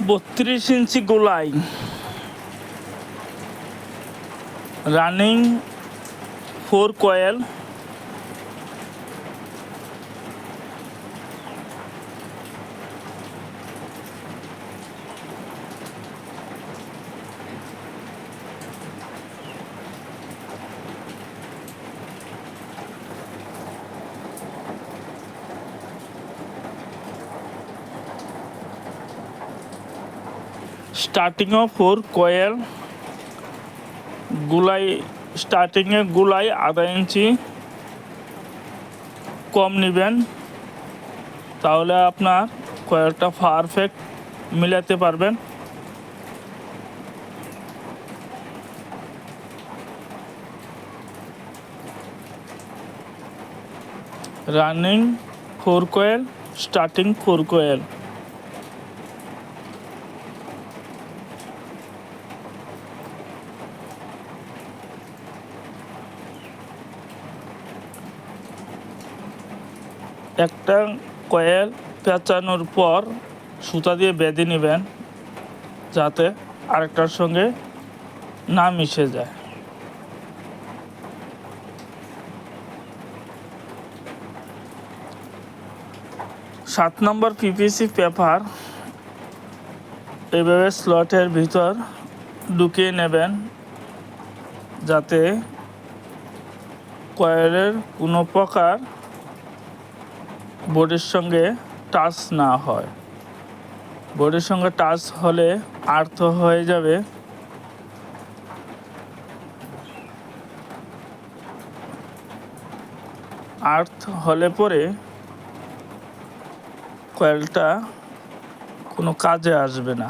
32 ইঞ্চি গোলাই running 4 coil, স্টার্টিংও 4 coil, গোলাই স্টার্টিংয়ে গোলাই আধা ইঞ্চি কম নেবেন, তাহলে আপনার কয়েলটা পারফেক্ট মিলাতে পারবেন। Running 4 coil, starting 4 coil. একটা কয়েল পেঁচানোর পর সুতা দিয়ে বেঁধে নেবেন, যাতে আরেকটার সঙ্গে না মিশে যায়। সাত নম্বর পিপিসি পেপার এইভাবে স্লটের ভিতর ঢুকিয়ে নেবেন, যাতে কয়েলের কোনো প্রকার বোর্ডের সঙ্গে টাচ না হয়। বোর্ডের সঙ্গে টাচ হলে আর্থ হয়ে যাবে। আর্থ হলে পরে কয়েলটা কোনো কাজে আসবে না।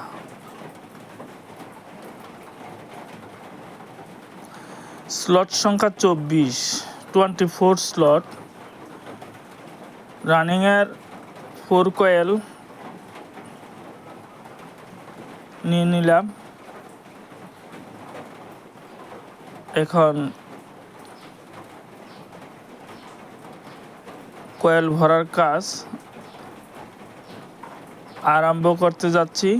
স্লট সংখ্যা 24 স্লট, রানিংয়ের 4 কয়েল নিয়ে নিলাম। এখন কয়েল ভরার কাজ আরম্ভ করতে যাচ্ছি।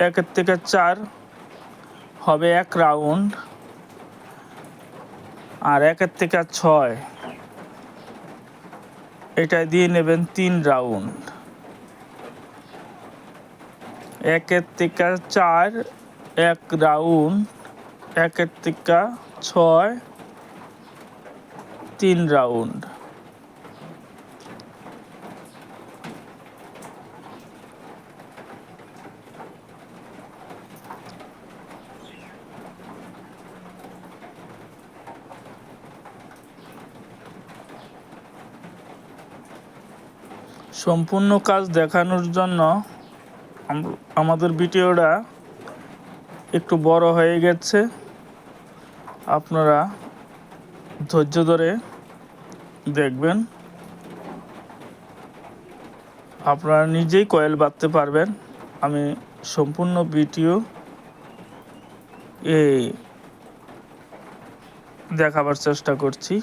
এক থেকে 4 হবে 1 রাউন্ড, আর 1 থেকে 6 এটা দিয়ে নেবেন 3 রাউন্ড। 1 থেকে 4 1 রাউন্ড, 1 থেকে 6 3 রাউন্ড। সম্পূর্ণ কাজ দেখানোর জন্য আমাদের ভিডিওটা একটু বড় হয়ে গেছে, আপনারা ধৈর্য ধরে দেখবেন। আপনারা নিজেই কয়েল বাঁধতে পারবেন। আমি সম্পূর্ণ ভিডিও দেখাবার চেষ্টা করছি।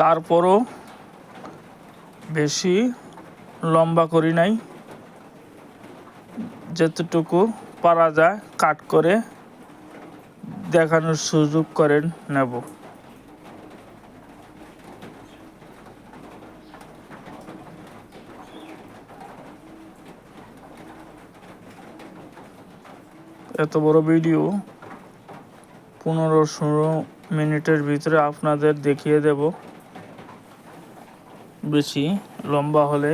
তারপরও বেশি লম্বা করি নাই, যতটুকু পারা যায় কাট করে দেখানোর সুযোগ করে নেব। এত বড় ভিডিও 15-16 মিনিটের ভিতরে আপনাদের দেখিয়ে দেব। বেশি লম্বা হলে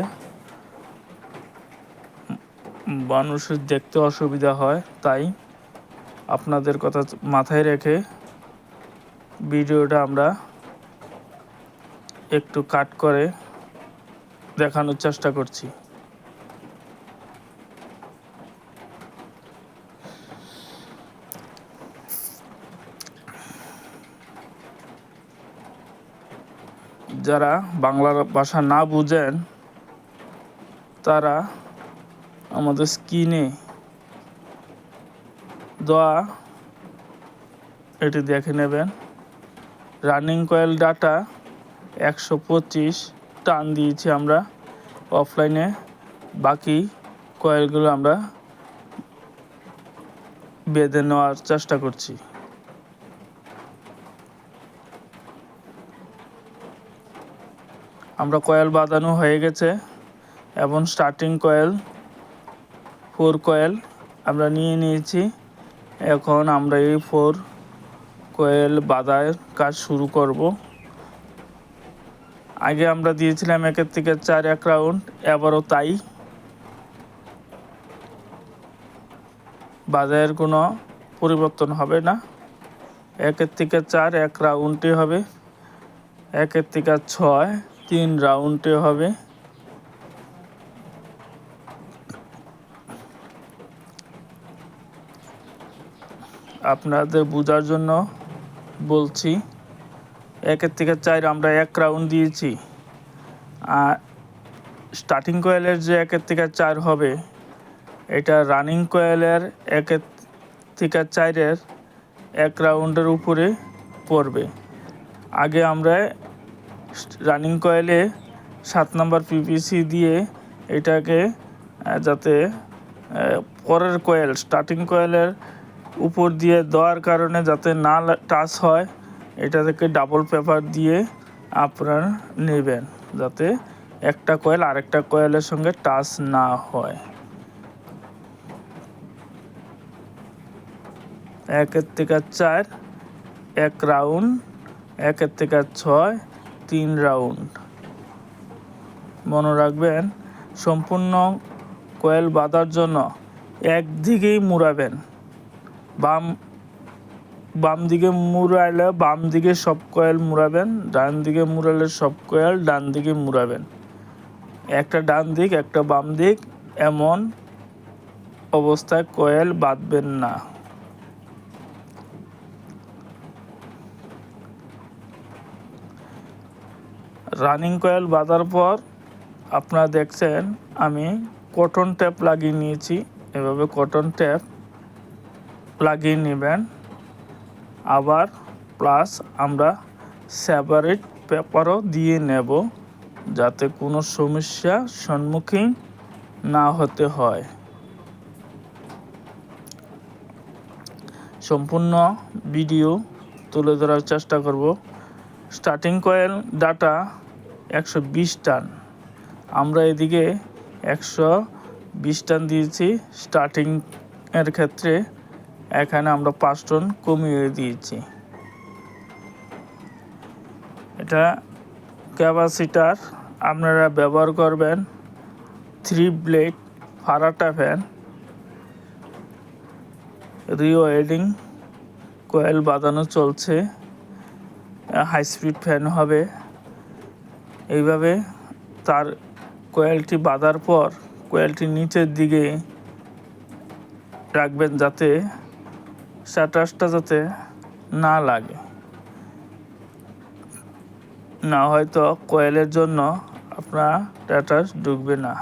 মানুষের দেখতে অসুবিধা হয়, তাই আপনাদের কথা মাথায় রেখে ভিডিওটা আমরা একটু কাট করে দেখানোর চেষ্টা করছি। যারা বাংলা ভাষা না বুঝেন তারা আমাদের স্ক্রিনে দেওয়া এটি দেখে নেবেন। রানিং কয়েল ডাটা 125 টান দিয়েছি আমরা অফলাইনে, বাকি কয়েলগুলো আমরা বেঁধে নেওয়ার চেষ্টা করছি। আমরা কয়েল বাঁধানো হয়ে গেছে এবং স্টার্টিং কয়েল 4 কয়েল আমরা নিয়ে নিয়েছি। এখন আমরা এই 4 কয়েল বাঁধার কাজ শুরু করব। আগে আমরা দিয়েছিলাম 1 থেকে 4 এক রাউন্ড, এবারও তাই। বাঁধাইয়ের কোনো পরিবর্তন হবে না। 1 থেকে 4 এক রাউন্ডে হবে, 1 থেকে 6 3 রাউন্ডে হবে। আপনাদের বোঝার জন্য বলছি, 1 থেকে 4 আমরা 1 রাউন্ড দিয়েছি। আর স্টার্টিং কয়েলের যে 1 থেকে 4 হবে, এটা রানিং কয়েলের 1 থেকে 4-এর 1 রাউন্ডের উপরে পড়বে। আগে আমরা রানিং কয়েলে 7 নম্বর পিপিসি দিয়ে এটাকে যাতে পরের কয়েল স্টার্টিং কয়েলের উপর দিয়ে দেওয়ার কারণে যাতে না টাচ হয়, এটা থেকে ডাবল পেপার দিয়ে আপনারা নেবেন, যাতে একটা কয়েল আরেকটা কয়েলের সঙ্গে টাচ না হয়। 1 থেকে 4 এক রাউন্ড, 1 থেকে 6 3 রাউন্ড। মনে রাখবেন, সম্পূর্ণ কয়েল বাঁধার জন্য একদিকেই মুড়াবেন। বাম দিকে মুড়াইলে বাম দিকে সব কয়েল মুড়াবেন, ডান দিকে মুড়ালে সব কয়েল ডান দিকে মুড়াবেন। একটা ডান দিক একটা বাম দিক এমন অবস্থায় কয়েল বাঁধবেন না। রানিং কয়েল বাঁধার পর আপনারা দেখছেন আমি কটন ট্যাপ লাগিয়ে নিয়েছি। এভাবে কটন ট্যাপ লাগিয়ে নেবেন। আবার প্লাস আমরা সেপারেট পেপারও দিয়ে নেব, যাতে কোনো সমস্যার সম্মুখীন না হতে হয়। সম্পূর্ণ ভিডিও তুলে ধরার চেষ্টা করব। স্টার্টিং কয়েল ডাটা 120 টান, আমরা এদিকে 120 টান দিয়েছি। স্টার্টিং এর ক্ষেত্রে এখানে আমরা 5 টন কমিয়ে দিয়েছি। এটা ক্যাপাসিটার আপনারা ব্যবহার করবেন 3 ব্লেড ফারাটা ফ্যান। রিওয়েডিং কয়েল বাঁধানো চলছে, হাই স্পিড ফ্যান হবে। এইভাবে তার কয়েলটি বাঁধার পর কয়েলটি নিচের দিকে রাখবেন, যাতে স্ট্যাটাসটা যাতে না লাগে, না হয়তো কয়েলের জন্য আপনার স্ট্যাটাস ঢুকবে না।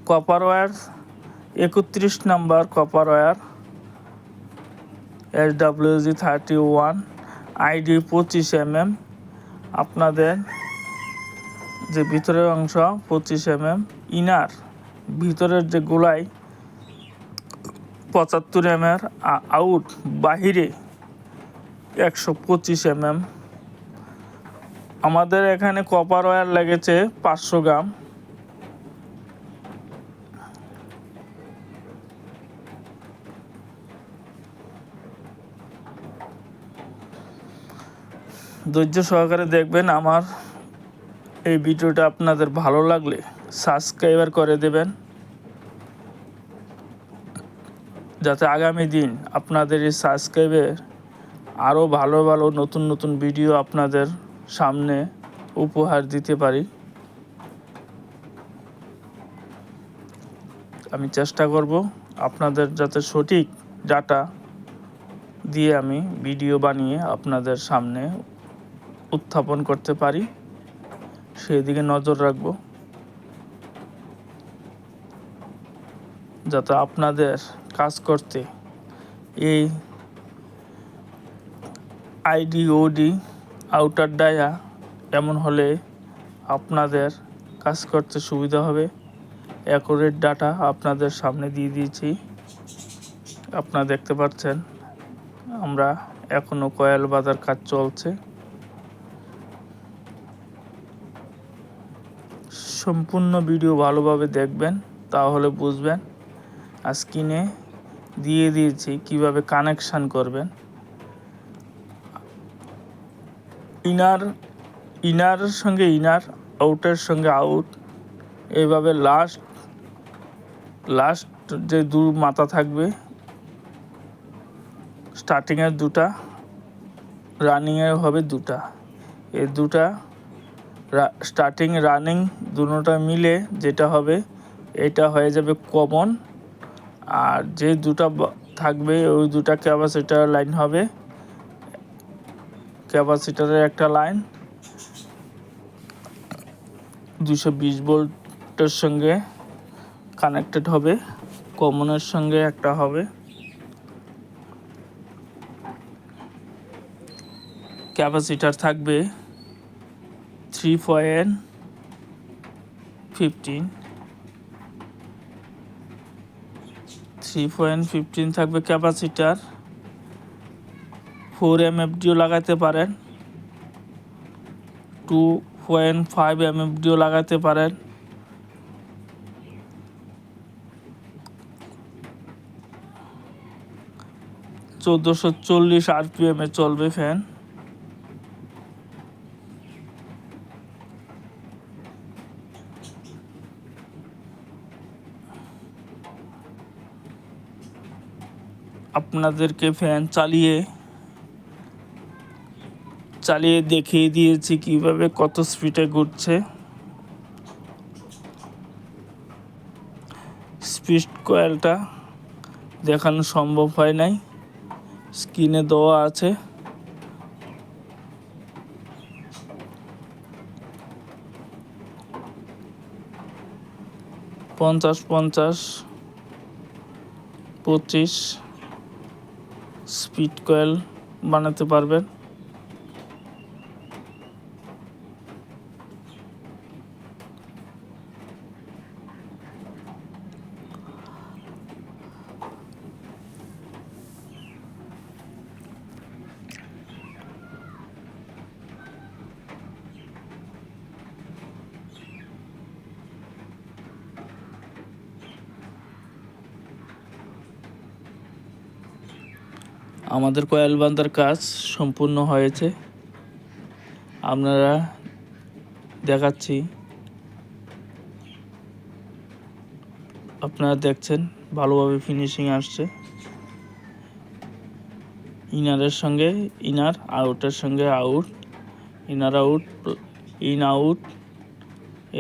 কপার ওয়্যার 31 নম্বর copper wire, SWG 31, ID 25 mm। আপনাদের যে ভিতরের অংশ 25 mm, ইনার ভিতরের যে গোলাই 75 mm, আউট বাহিরে 125 mm। আমাদের এখানে কপার ওয়্যার লেগেছে 500 গ্রাম। ধৈর্য সহকারে দেখবেন। আমার এই ভিডিওটা আপনাদের ভালো লাগলে সাবস্ক্রাইবার করে দেবেন, যাতে আগামী দিন আপনাদের এই সাবস্ক্রাইবে আরও ভালো ভালো নতুন নতুন ভিডিও আপনাদের সামনে উপহার দিতে পারি। আমি চেষ্টা করব আপনাদের যাতে সঠিক ডাটা দিয়ে আমি ভিডিও বানিয়ে আপনাদের সামনে উত্থাপন করতে পারি সেই দিকে নজর রাখব, যাতে আপনাদের কাজ করতে এই আইডিওডি আউটার ডায়া এমন হলে আপনাদের কাজ করতে সুবিধা হবে। অ্যাকুরেট ডাটা আপনাদের সামনে দিয়ে দিয়েছি, আপনারা দেখতে পাচ্ছেন। আমরা এখনও কয়েল বাঁধার কাজ চলছে। সম্পূর্ণ ভিডিও ভালোভাবে দেখবেন, তাহলে বুঝবেন। আর স্ক্রিনে দিয়ে দিয়েছি কিভাবে কানেকশান করবেন। ইনারের সঙ্গে ইনার, আউটের সঙ্গে আউট, এইভাবে লাস্ট যে মাথা থাকবে, স্টার্টিংয়ের দুটা, রানিংয়ের হবে দুটা। এই দুটা স্টার্টিং রানিং দুটোটা মিলে যেটা হবে এটা হয়ে যাবে কমন। আর যে দুটা থাকবে ওই দুটা ক্যাপাসিটার লাইন হবে। ক্যাপাসিটারের একটা লাইন 220 ভোল্টের সঙ্গে কানেক্টেড হবে, কমনের সঙ্গে একটা হবে। ক্যাপাসিটার থাকবে 3.15 থাকবে ক্যাপাসিটার। 4 MFDও লাগাতে পারেন, 2.5 MFDও লাগাতে পারেন। $1440 RPM চলবে ফ্যান। আপনাদেরকে ফ্যান চালিয়ে দেখিয়ে দিয়েছি কিভাবে কত স্পিডে ঘুরছে। স্পিড কয়েলটা দেখানো সম্ভব হয় নাই, স্ক্রিনে দেওয়া আছে। পঞ্চাশ 25 স্পিড কয়েল বানাতে পারবেন। আমাদের কয়েল বাঁধার কাজ সম্পূর্ণ হয়েছে, আপনারা দেখাচ্ছি। আপনারা দেখছেন ভালোভাবে ফিনিশিং আসছে। ইনারের সঙ্গে ইনার, আউটের সঙ্গে out, inner out, in out,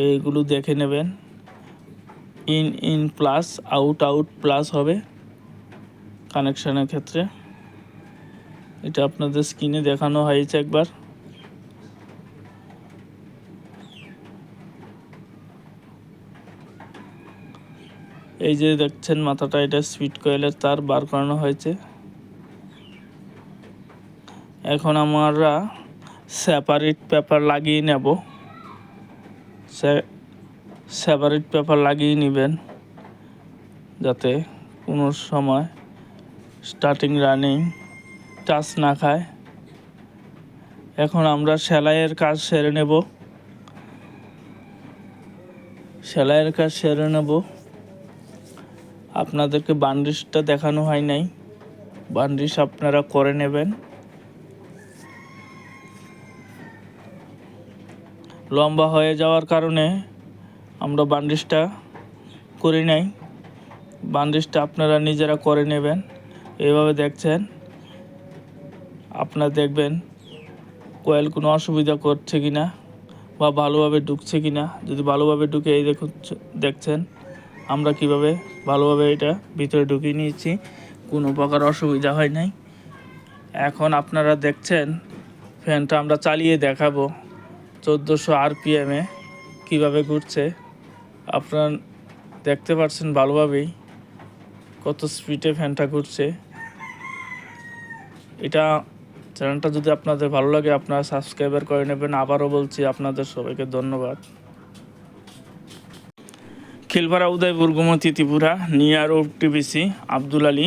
এইগুলো দেখে নেবেন। ইন প্লাস, আউট প্লাস হবে কানেকশানের ক্ষেত্রে। এটা আপনাদের স্ক্রিনে দেখানো হয়েছে একবার। এই যে দেখছেন মাথাটা, এটা স্পিড কয়েলের তার বার করানো হয়েছে। এখন আমরা সেপারেট পেপার লাগিয়ে নেব। সেপারেট পেপার লাগিয়ে নেবেন যাতে কোনো সময় স্টার্টিং রানিং টাচ না খায়। এখন আমরা সেলাইয়ের কাজ সেরে নেব। আপনাদেরকে বান্ডিশটা দেখানো হয় নাই, বান্ডিশ আপনারা করে নেবেন। লম্বা হয়ে যাওয়ার কারণে আমরা বান্ডিশটা করি নাই, বান্ডিশটা আপনারা নিজেরা করে নেবেন। এইভাবে দেখছেন, আপনারা দেখবেন কয়েল কোনো অসুবিধা করছে কিনা বা ভালোভাবে ঢুকছে কিনা। যদি ভালোভাবে ঢুকে, এই দেখছেন আমরা কিভাবে ভালোভাবে এটা ভিতরে ঢুকিয়ে নিয়েছি, কোনো প্রকার অসুবিধা হয় নাই। এখন আপনারা দেখছেন ফ্যানটা আমরা চালিয়ে দেখাবো 1400 আরপিএমে কীভাবে ঘুরছে। আপনারা দেখতে পাচ্ছেন ভালোভাবেই কত স্পিডে ফ্যানটা ঘুরছে। এটা চ্যানেলটা যদি আপনাদের ভালো লাগে আপনারা সাবস্ক্রাইবার করে নেবেন। আবারও বলছি আপনাদের সবাইকে ধন্যবাদ। Khilpara, Udaipur, Gomati, Tripura, near OTBC, Abdul Ali.